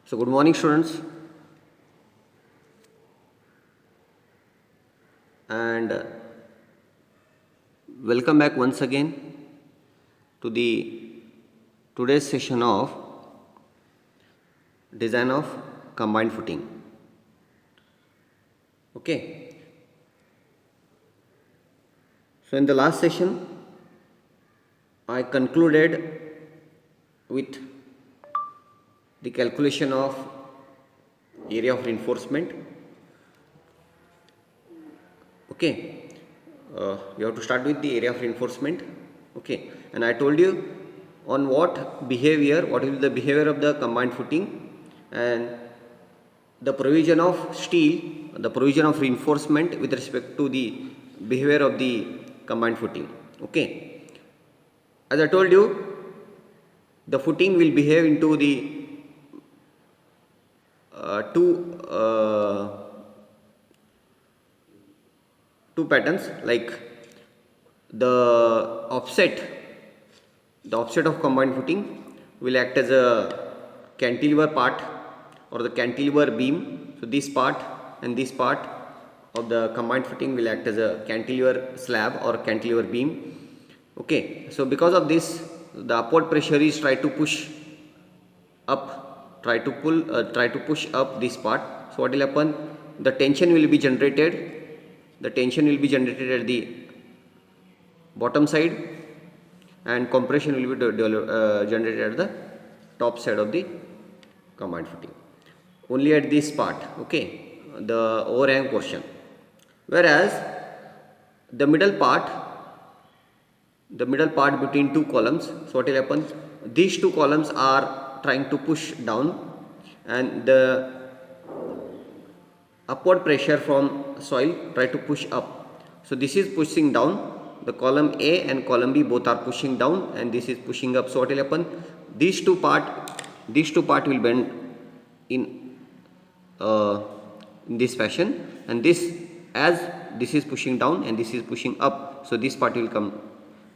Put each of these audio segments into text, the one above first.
So good morning students, and welcome back once again to the today's session of design of combined footing. Okay, so in the last session I concluded with the calculation of area of reinforcement. Okay, you have to start with the area of reinforcement. Okay, and I told you on what behavior, what will be the behavior of the combined footing, and the provision of steel, the provision of reinforcement with respect to the behavior of the combined footing. Okay, as I told you, the footing will behave into the two patterns, like the offset the offset of combined footing will act as a cantilever part or the cantilever beam. So this part and this part of the combined footing will act as a cantilever slab or cantilever beam. Okay, so because of this, the upward pressure is try to push up, try to push up this part. So what will happen? The tension will be generated. The tension will be generated at the bottom side, and compression will be generated at the top side of the combined footing. Only at this part, okay, the overhang portion. Whereas the middle part between two columns, so what will happen? These two columns are trying to push down, and the upward pressure from soil try to push up. So this is pushing down. The column A and column B both are pushing down, and this is pushing up. So what will happen? These two part will bend in this fashion, and as this is pushing down and this is pushing up. So this part will come.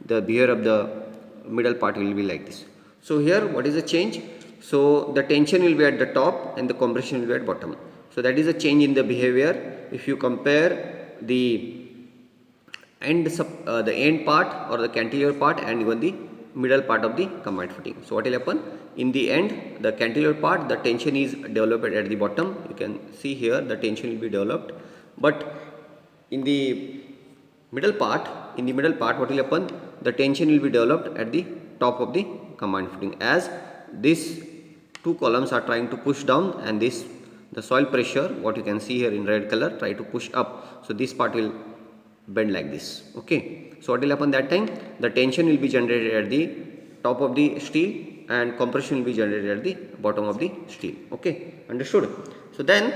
The behavior of the middle part will be like this. So here, what is the change? So the tension will be at the top and the compression will be at bottom. So that is a change in the behavior. If you compare the end part or the cantilever part and even the middle part of the combined footing. So what will happen? In the end, the cantilever part, the tension is developed at the bottom. You can see here the tension will be developed, but in the middle part, what will happen? The tension will be developed at the top of the combined footing, as these two columns are trying to push down, and the soil pressure, what you can see here in red color, try to push up. So this part will bend like this. Okay, so what will happen that time? The tension will be generated at the top of the steel and compression will be generated at the bottom of the steel. Okay, understood? So then,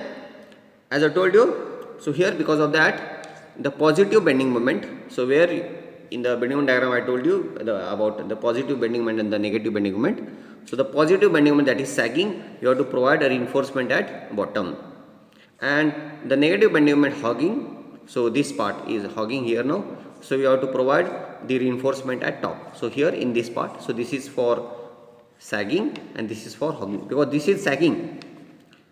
as I told you, so here, because of that, the positive bending moment, so where in the bending moment diagram I told you about the positive bending moment and the negative bending moment. So the positive bending moment, that is sagging, you have to provide a reinforcement at bottom, and the negative bending moment, hogging. So this part is hogging here now, so we have to provide the reinforcement at top. So here in this part, so this is for sagging and this is for hogging, because this is sagging.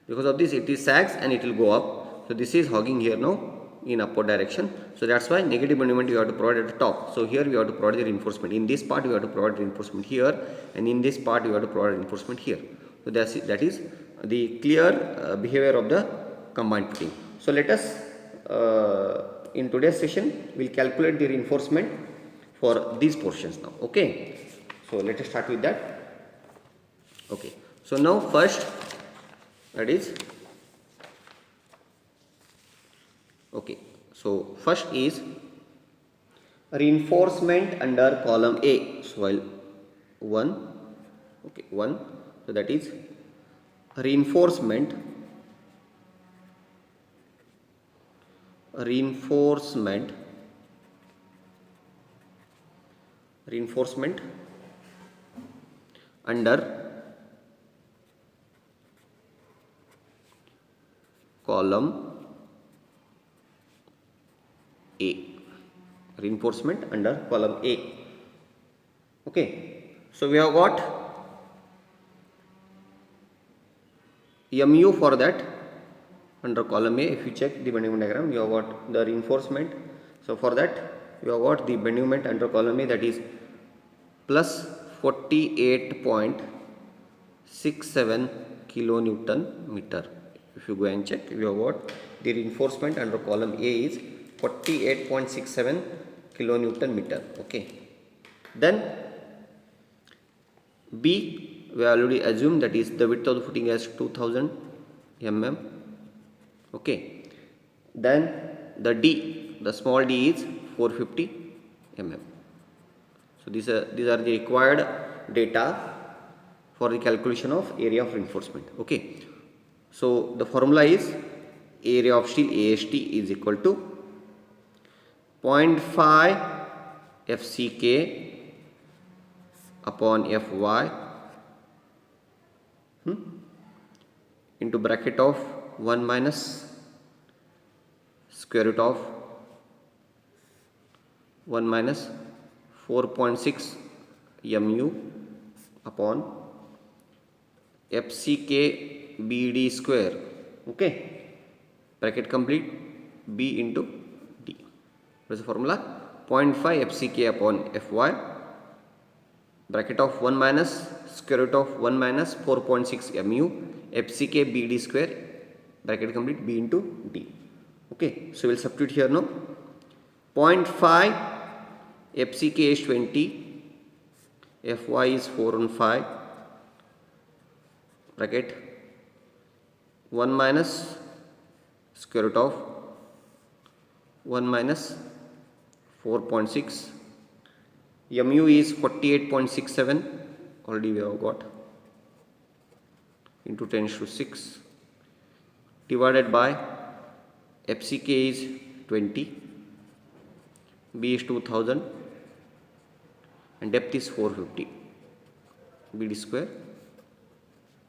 Because of this, it is sags and it will go up. So this is hogging here now in upward direction. So that's why negative bending moment you have to provide at the top. So here we have to provide the reinforcement. In this part you have to provide reinforcement here, and in this part you have to provide reinforcement here. So that is the clear behavior of the combined footing. So let us in today's session we'll calculate the reinforcement for these portions now. Okay, so let us start with that. Okay, so now first, that is, okay, so first is reinforcement under column A. So while 1, okay, 1, so that is reinforcement under column A. Reinforcement under column A. Okay, so we have got mu for that under column A. If you check the bending moment diagram, you have got the reinforcement. So for that you have got the bending moment under column A, that is plus 48.67 kilonewton meter. If you go and check, you have got the reinforcement under column A is 48.67 kilonewton meter. Okay. Then B, we already assumed, that is the width of the footing as 2000 mm. Okay. Then the D, the small d is 450 mm. So these are the required data for the calculation of area of reinforcement. Okay. So the formula is area of steel AST is equal to 0.5 FCK upon Fy into bracket of 1 minus square root of 1 minus 4.6 mu upon FCK BD square. Okay, bracket complete, B into D. What is the formula? 0.5 FCK upon Fy, bracket of 1 minus square root of 1 minus 4.6 mu FCK BD square, bracket complete, B into D. Okay, so we will substitute here now. 0.5 FCK is 20, Fy is 415, bracket 1 minus square root of 1 minus 4.6, mu is 48.67, already we have got, into 10 to 6, divided by FCK is 20, B is 2000 and depth is 450, BD square,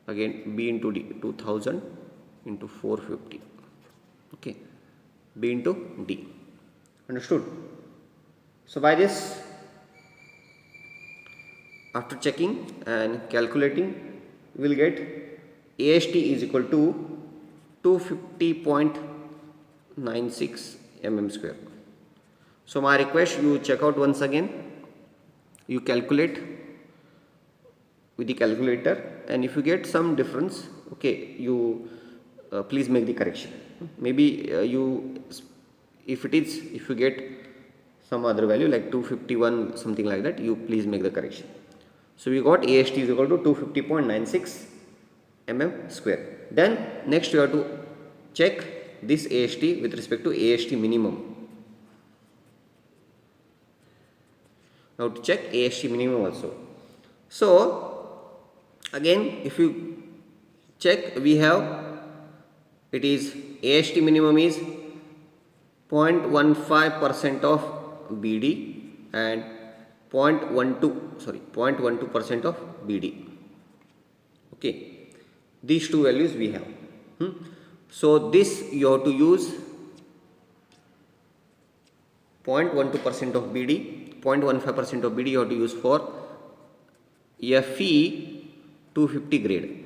again B into D, 2000 into 450. Okay, B into D. Understood? So by this, after checking and calculating, we will get AST is equal to 250.96 mm square. So my request, you check out once again, you calculate with the calculator, and if you get some difference, okay, you please make the correction. Maybe if you get some other value like 251 something like that, you please make the correction. So we got AST is equal to 250.96 mm square. Then next you have to check this AST with respect to AST minimum. Now to check AST minimum also. So again, if you check, we have, it is AST minimum is 0.15% of BD and 0.12% of BD. Okay, these two values we have. So this you have to use 0.12% of BD, 0.15% of BD you have to use for FE 250 grade.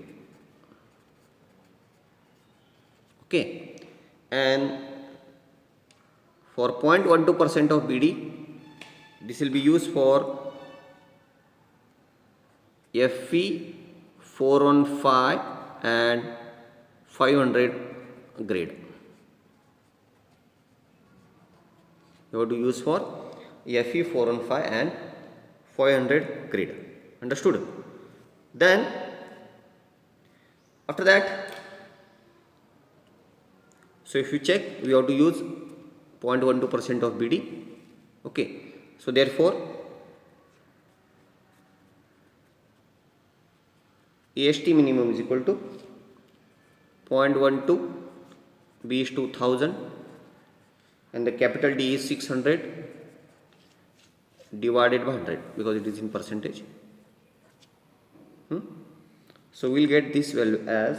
Okay, and for 0.12% of BD, this will be used for FE 415 and 500 grade. You have to use for FE 415 and 500 grade. Understood? Then after that, so if you check, we have to use 0.12% of BD. Okay, so therefore AST minimum is equal to 0.12, B is 2000 and the capital D is 600 divided by 100 because it is in percentage. So we will get this value as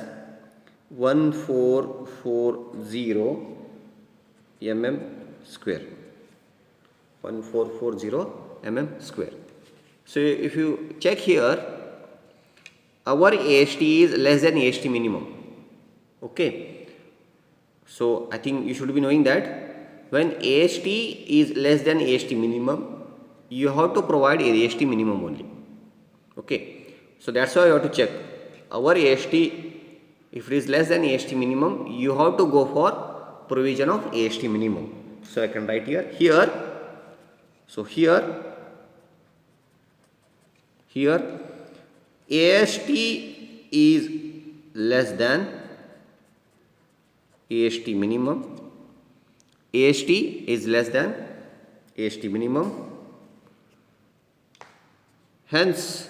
1440 mm square. 1440 mm square. So if you check here, our AST is less than AST minimum. Okay, so I think you should be knowing that when AST is less than AST minimum, you have to provide AST minimum only. Okay, so that's why you have to check our AST. If it is less than AST minimum, you have to go for provision of AST minimum. So I can write here. So here AST is less than AST minimum. AST is less than AST minimum. Hence,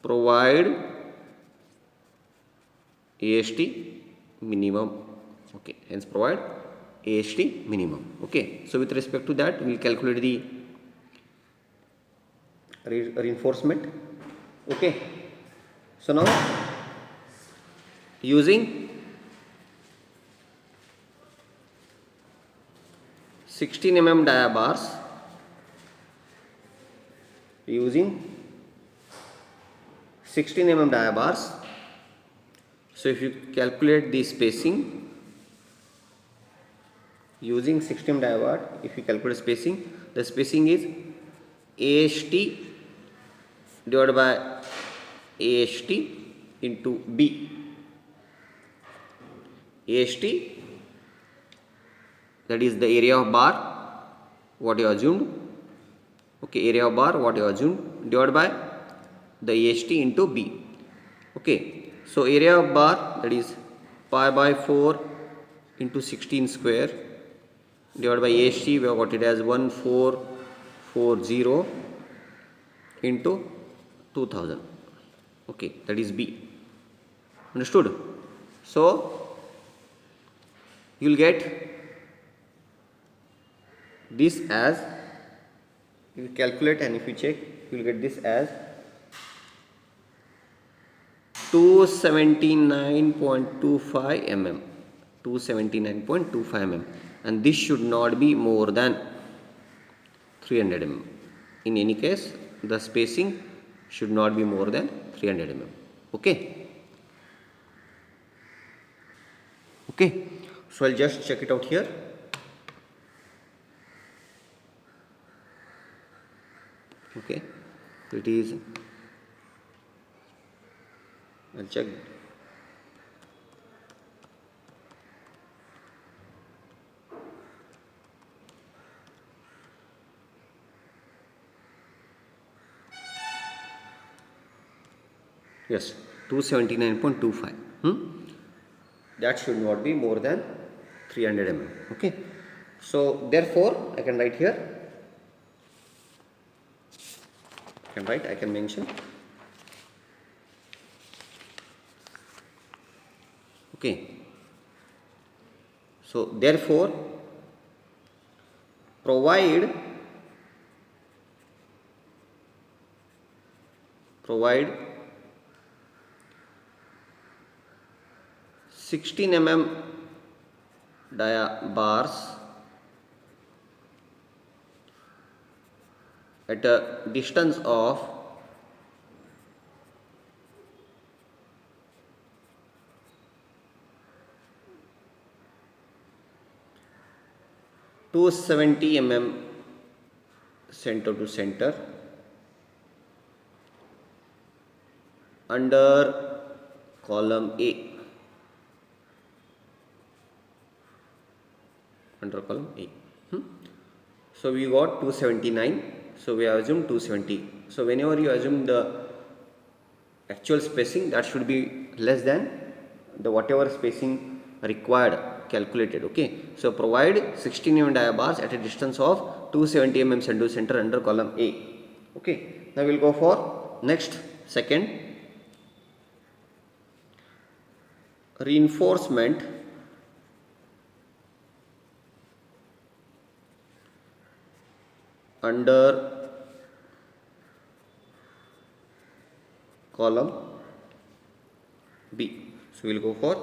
provide AST minimum. Okay, hence provide AST minimum. Okay, so with respect to that, we will calculate the reinforcement. Okay, so now using 16 mm dia bars, using 16 mm dia bars. So if you calculate the spacing using 16 mm dia bar, if you calculate spacing, the spacing is AST divided by AST into B. AST, that is the area of bar what you assumed. Okay, area of bar what you assumed, divided by the AST into B. Okay, so area of bar, that is pi by 4 into 16 square, divided by AST, we have got it as 1440 into 2000. Okay, that is B. Understood? So you will get this as, you calculate and if you check, you will get this as 279.25 mm. 279.25 mm, and this should not be more than 300 mm. In any case, the spacing should not be more than 300 mm. Okay. Okay. So I'll just check it out here. Okay. So it is. I'll check. Yes, 279.25. That should not be more than 300 mm. Okay. So therefore, I can write here. I can mention. Okay. So therefore, provide 16 mm dia bars at a distance of 270 mm center to center under column A. Under column A. So we got 279. So we assume 270. So whenever you assume the actual spacing, that should be less than the whatever spacing required calculated. Okay. So provide 16 mm dia bars at a distance of 270 mm center to center under column A. Okay. Now we'll go for next second, reinforcement under column B. So we will go for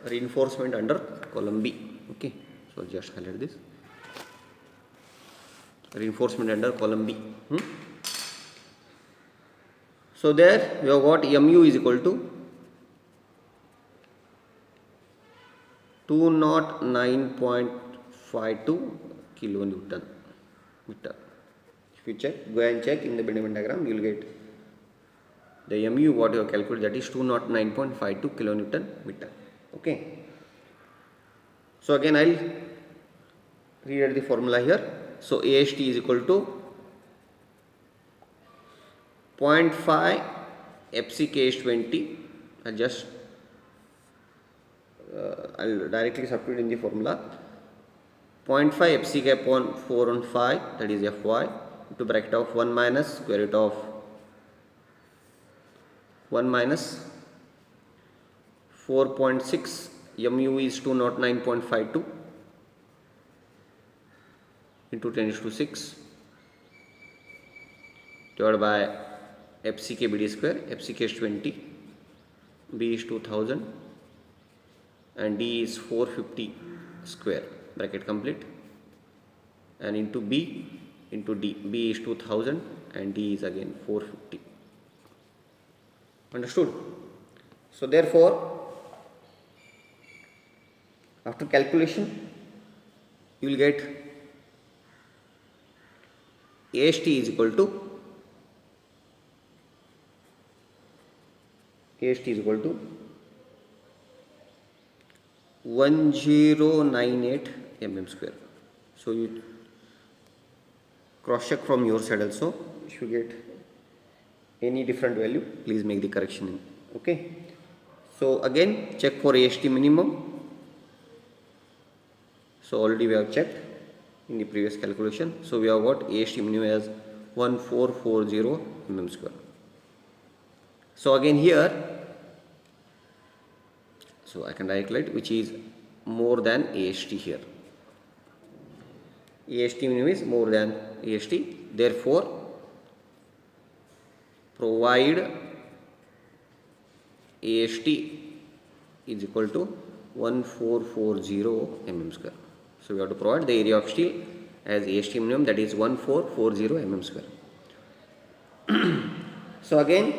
reinforcement under column B. Okay. So just highlight this, reinforcement under column B. So there we have got mu is equal to 209.52 kilonewton meter. If you check, go and check in the bending diagram, you will get the mu what you have calculated, that is 209.52 kilonewton meter. Okay. So again I will read the formula here. So AST is equal to 0.5 FCKH20. I'll directly substitute in the formula. 0.5 FCK upon 4 on 5, that is Fy, into bracket of 1 minus square root of 1 minus 4.6, mu is 209.52 into 10 to 6 divided by FCK BD square. FCK is 20, B is 2000 and D is 450 square, bracket complete, and into B into D. B is 2000 and D is again 450. Understood? So therefore, after calculation, you will get AST is equal to 1098 mm square. So you cross check from your side also. If you get any different value, please make the correction. Okay. So again check for AST minimum. So already we have checked in the previous calculation. So we have got AST minimum as 1440 mm square. So again here, so I can directly write which is more than AST here. AST minimum is more than AST. Therefore, provide AST is equal to 1440 mm square. So we have to provide the area of steel as AST minimum, that is 1440 mm square. So again,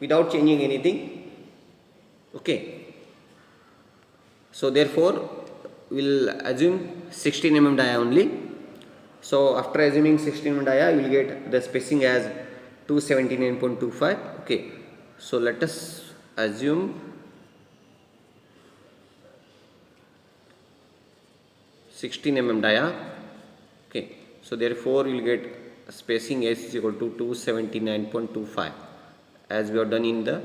without changing anything, okay. So therefore, we will assume 16 mm dia only. So after assuming 16 mm dia, you will get the spacing as 279.25. Okay. So let us assume 16 mm dia. Okay. So therefore, you will get spacing S is equal to 279.25 as we have done in the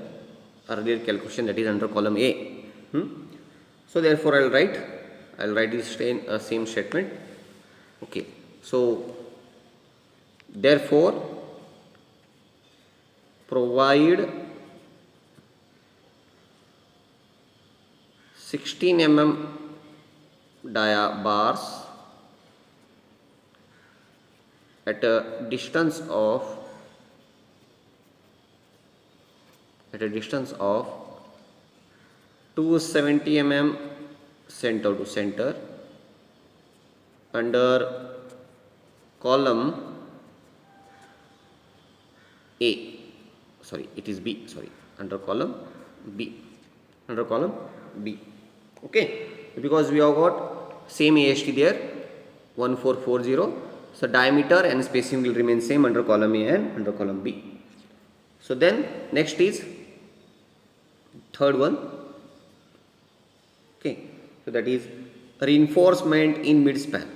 earlier calculation, that is under column A. So therefore, I will write this same statement. Okay. So therefore, provide 16 mm dia bars at a distance of 270 mm center to center under column A. Sorry, it is B. Sorry, under column B. Okay, because we have got same AST there, 1440. So diameter and spacing will remain same under column A and under column B. So then next is third one. Okay, so that is reinforcement in midspan.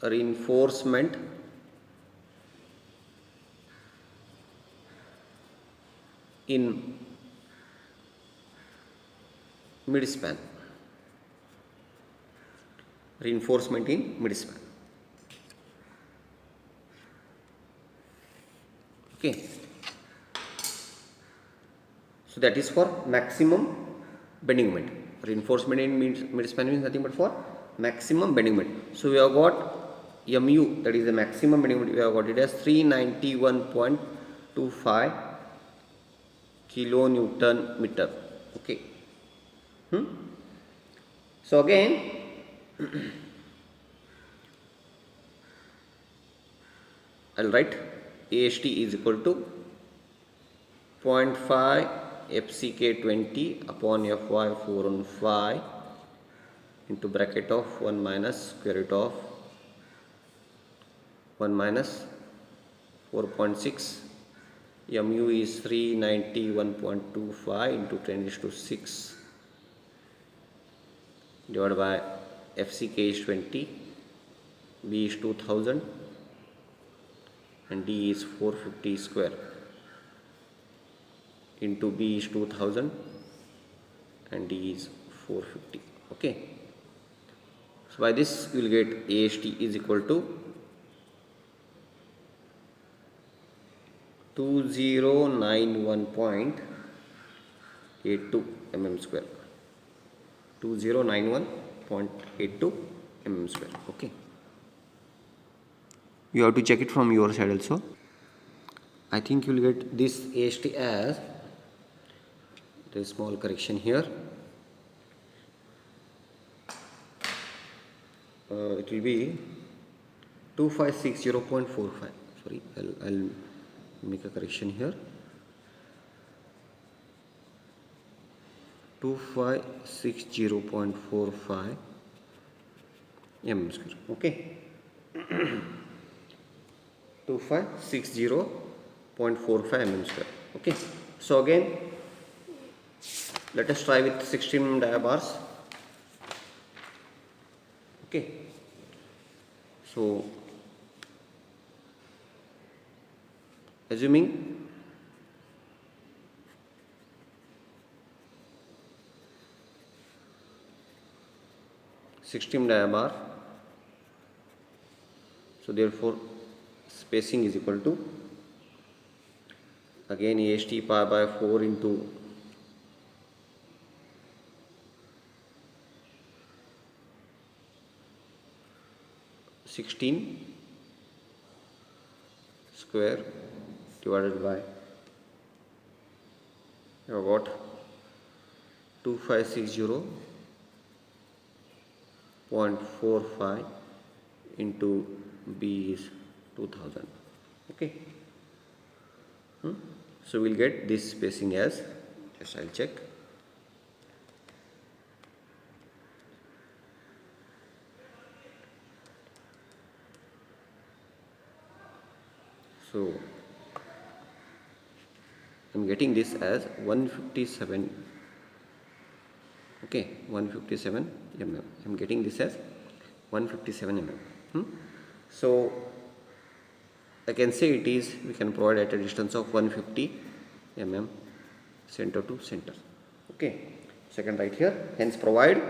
Reinforcement in midspan. Reinforcement in midspan. Okay. So that is for maximum bending moment. Reinforcement in midspan means nothing but for maximum bending moment. So we have got mu, that is the maximum bending moment, we have got it as 391.25 kilonewton meter. Okay. So again, I'll write AST is equal to 0.5 FCK 20 upon FY 415 into bracket of 1 minus square root of 1 minus 4.6. Mu is 391.25 into 10 is to 6 divided by FCK is 20, B is 2000 and D is 450 square into B is 2000 and D is 450. Okay. So by this you will get AST is equal to 2091.82 mm square. 2091.82 mm square. Okay. You have to check it from your side also. I think you will get this AST as, there is small correction here. It will be 2560.45. Sorry, I'll make a correction here. 2560.45 mm square. Okay. 2560.45 mm square. Okay. So again, let us try with 16 mm dia bars. Okay. So assuming dia bar, so therefore spacing is equal to, again AST pi by 4 into 16 square divided by, you have got 2560.45 into B is 2000. Okay. So we'll get this spacing as, just I'll check. So I'm getting this as 157. Okay, 157 mm. I'm getting this as 157 mm. So I can say it is, we can provide at a distance of 150 mm center to center. Okay, second right here, hence provide,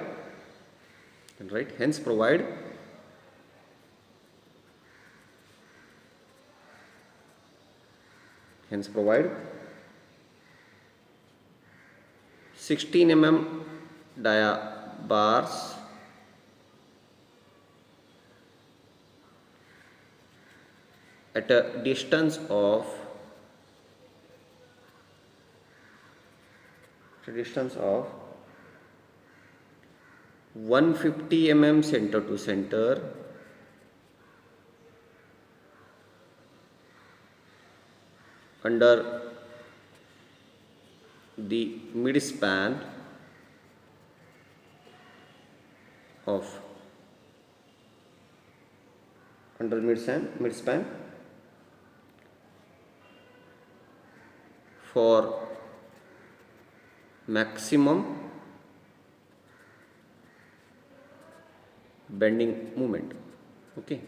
and right, hence provide hence provide 16 mm dia bars at a distance of 150 mm center to center under the mid span of mid span for maximum bending moment. Okay.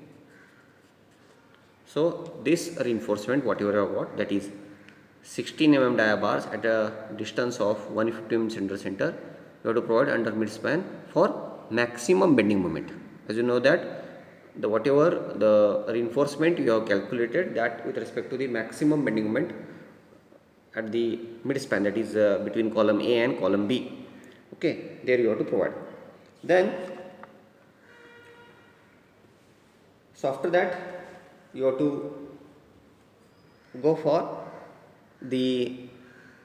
So this reinforcement, whatever I got, that is 16 mm dia bars at a distance of 150 mm center, you have to provide under mid span for maximum bending moment. As you know that the whatever the reinforcement you have calculated, that with respect to the maximum bending moment at the mid span, that is between column A and column B. Okay, there you have to provide. Then so after that you have to go for the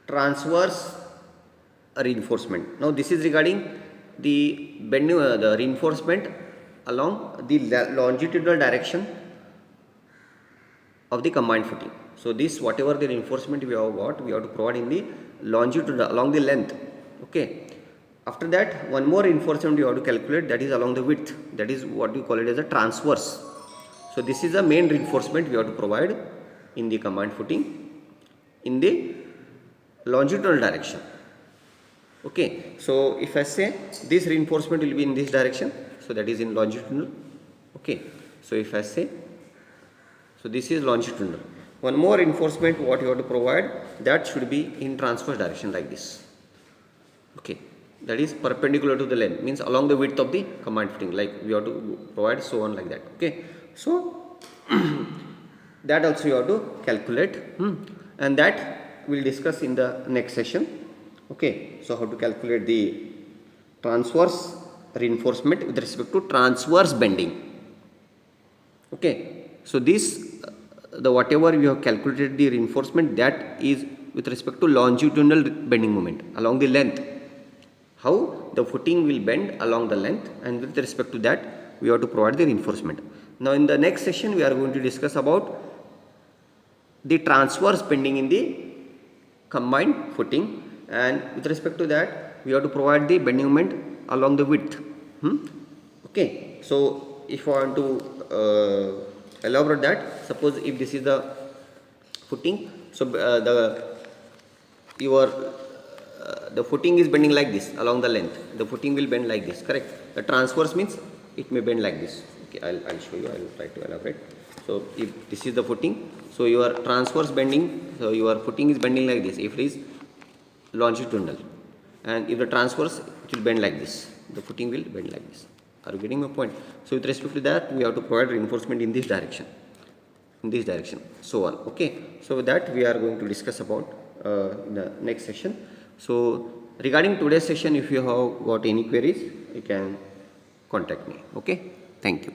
transverse reinforcement. Now this is regarding the bending, the reinforcement along the longitudinal direction of the combined footing. So this, whatever the reinforcement we have got, we have to provide in the longitudinal along the length. Okay. After that, one more reinforcement you have to calculate, that is along the width, that is what you call it as a transverse. So this is the main reinforcement we have to provide in the combined footing in the longitudinal direction. Okay, so if I say this reinforcement will be in this direction, so that is in longitudinal. Okay, so if I say, so this is longitudinal. One more reinforcement what you have to provide, that should be in transverse direction like this. Okay, that is perpendicular to the length, means along the width of the combined footing, like we have to provide so on like that. Okay, so that also you have to calculate, and that we'll discuss in the next session. Okay, so how to calculate the transverse reinforcement with respect to transverse bending. Okay, so this the whatever you have calculated the reinforcement, that is with respect to longitudinal bending moment along the length, how the footing will bend along the length, and with respect to that we have to provide the reinforcement. Now in the next session we are going to discuss about the transverse bending in the combined footing, and with respect to that we have to provide the bending moment along the width. Okay, so if I want to elaborate that, suppose if this is the footing, so the footing is bending like this along the length, the footing will bend like this, correct? The transverse means it may bend like this. Okay, I'll show you, I'll try to elaborate. So if this is the footing, so your transverse bending, so your footing is bending like this if it is longitudinal, and if the transverse, it will bend like this, the footing will bend like this. Are you getting my point? So with respect to that we have to provide reinforcement in this direction, so on. Okay, so with that we are going to discuss about in the next session. So regarding today's session, if you have got any queries, you can contact me. Okay, thank you.